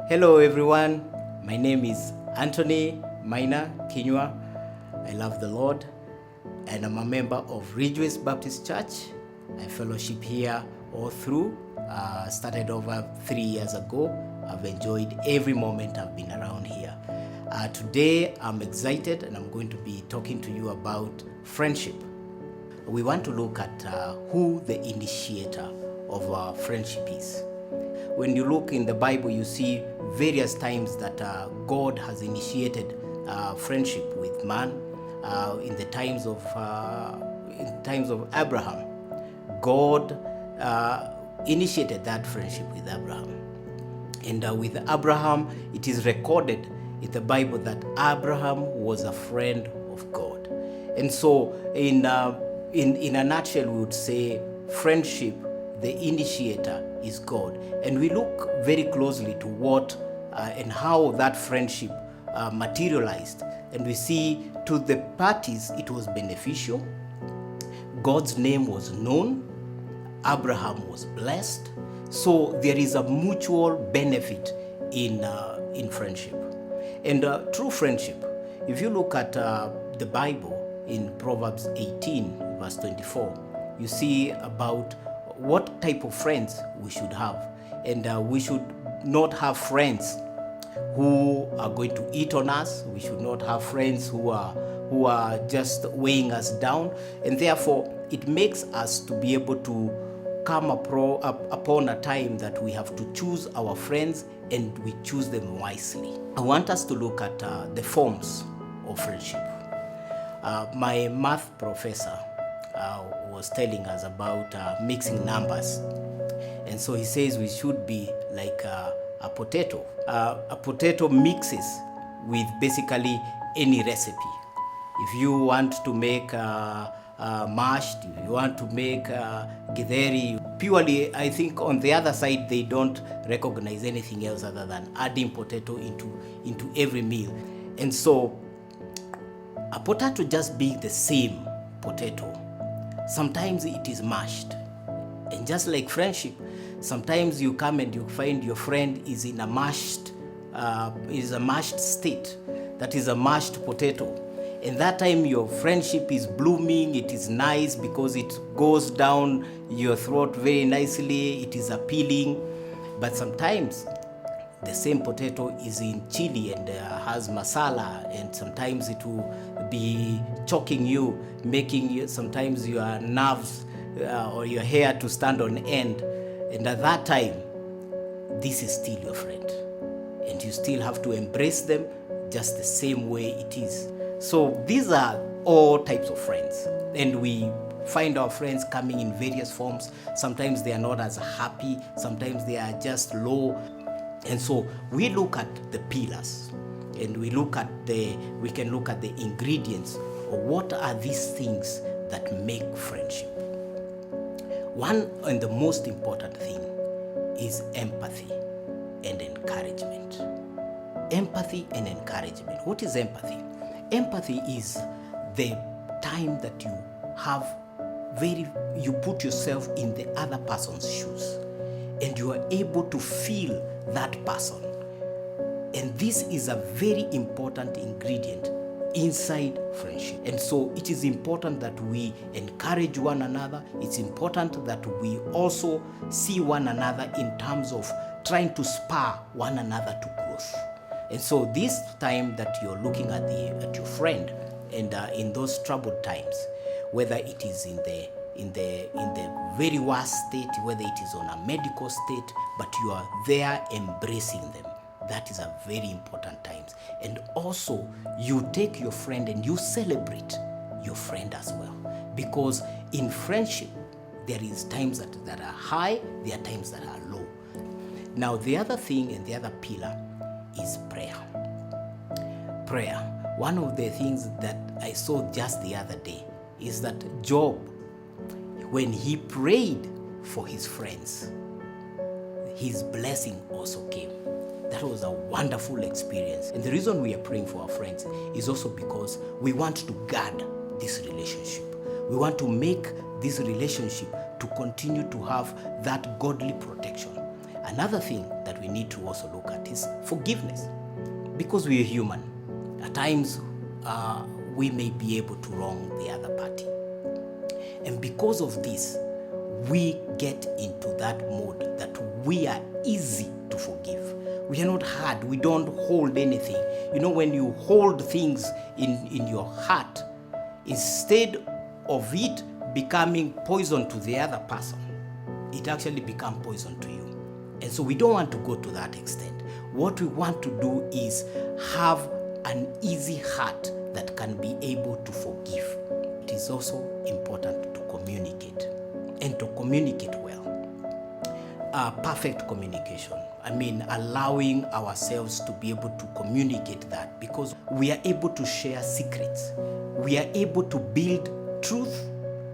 Hello everyone, my name is Anthony Maina. I love the Lord and I'm a member of Ridgeway Baptist Church. I fellowship here all through. Started over 3 years ago. I've enjoyed every moment I've been around here. Today I'm excited and I'm going to be talking to you about friendship. We want to look at who the initiator of our friendship is. When you look in the Bible, you see various times that God has initiated friendship with man. In the times of Abraham, God initiated that friendship with Abraham. And with Abraham, it is recorded in the Bible that Abraham was a friend of God. And so, in a nutshell, we would say friendship, the initiator is God. And we look very closely to what and how that friendship materialized. And we see to the parties it was beneficial. God's name was known. Abraham was blessed. So there is a mutual benefit in friendship. And true friendship, if you look at the Bible in Proverbs 18 verse 24, you see about what type of friends we should have. And we should not have friends who are going to eat on us. We should not have friends who are just weighing us down. And therefore, it makes us to be able to come upon a time that we have to choose our friends and we choose them wisely. I want us to look at the forms of friendship. My math professor was telling us about mixing numbers. And so he says we should be like a potato. A potato mixes with basically any recipe. If you want to make mashed, if you want to make githeri, purely I think on the other side they don't recognize anything else other than adding potato into every meal. And so a potato just being the same potato, sometimes it is mashed. And just like friendship, sometimes you come and you find your friend is in a mashed state. That is a mashed potato. And that time your friendship is blooming, it is nice because it goes down your throat very nicely, it is appealing. But sometimes the same potato is in chili and has masala, and sometimes it will be choking you, making you, sometimes your nerves or your hair to stand on end. And at that time, this is still your friend. And you still have to embrace them just the same way it is. So these are all types of friends. And we find our friends coming in various forms. Sometimes they are not as happy. Sometimes they are just low. And so we look at the pillars and we can look at the ingredients of what are these things that make friendship. One and the most important thing is empathy and encouragement. Empathy and encouragement. What is empathy? Empathy is the time that you have you put yourself in the other person's shoes and you are able to feel that person. And this is a very important ingredient inside friendship. And so it is important that we encourage one another. It's important that we also see one another in terms of trying to spur one another to growth. And so this time that you're looking at your friend and in those troubled times, whether it is in the very worst state, whether it is on a medical state, but you are there embracing them. That is a very important time. And also, you take your friend and you celebrate your friend as well. Because in friendship, there is times that are high, there are times that are low. Now, the other thing and the other pillar is prayer. Prayer. One of the things that I saw just the other day is that Job, when he prayed for his friends, his blessing also came. That was a wonderful experience. And the reason we are praying for our friends is also because we want to guard this relationship. We want to make this relationship to continue to have that godly protection. Another thing that we need to also look at is forgiveness. Because we are human, at times we may be able to wrong the other party. And because of this, we get into that mode that we are easy to forgive. We are not hard. We don't hold anything. You know, when you hold things in your heart, instead of it becoming poison to the other person, it actually becomes poison to you. And so we don't want to go to that extent. What we want to do is have an easy heart that can be able to forgive. It is also important to communicate, and to communicate well. Perfect communication. I mean, allowing ourselves to be able to communicate that, because we are able to share secrets. We are able to build truth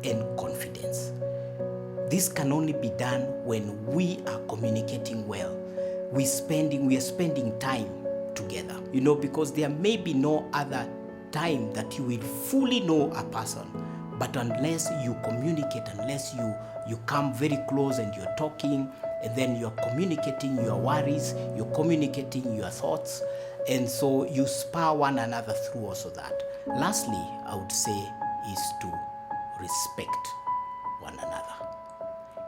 and confidence. This can only be done when we are communicating well. We are spending time together, you know, because there may be no other time that you will fully know a person. But unless you communicate, unless you come very close and you're talking, and then you're communicating your worries, you're communicating your thoughts, and so you spur one another through also that. Lastly, I would say is to respect one another.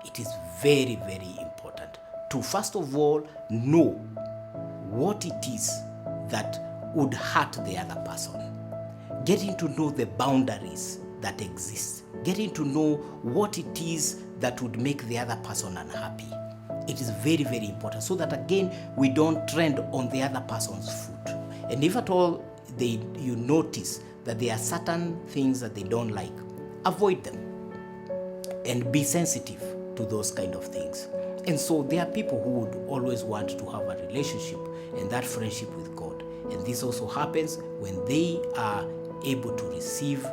It is very, very important to, first of all, know what it is that would hurt the other person. Getting to know the boundaries that exist. Getting to know what it is that would make the other person unhappy. It is very, very important, so that again, we don't trend on the other person's foot. And if at all you notice that there are certain things that they don't like, avoid them and be sensitive to those kind of things. And so there are people who would always want to have a relationship and that friendship with God. And this also happens when they are able to receive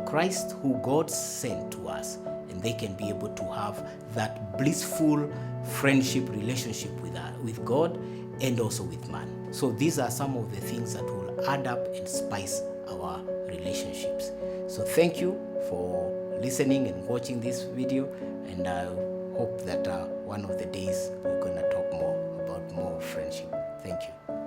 Christ, who God sent to us, and they can be able to have that blissful friendship relationship with God and also with man. So these are some of the things that will add up and spice our relationships. So thank you for listening and watching this video, and I hope that one of the days we're going to talk more about friendship. Thank you.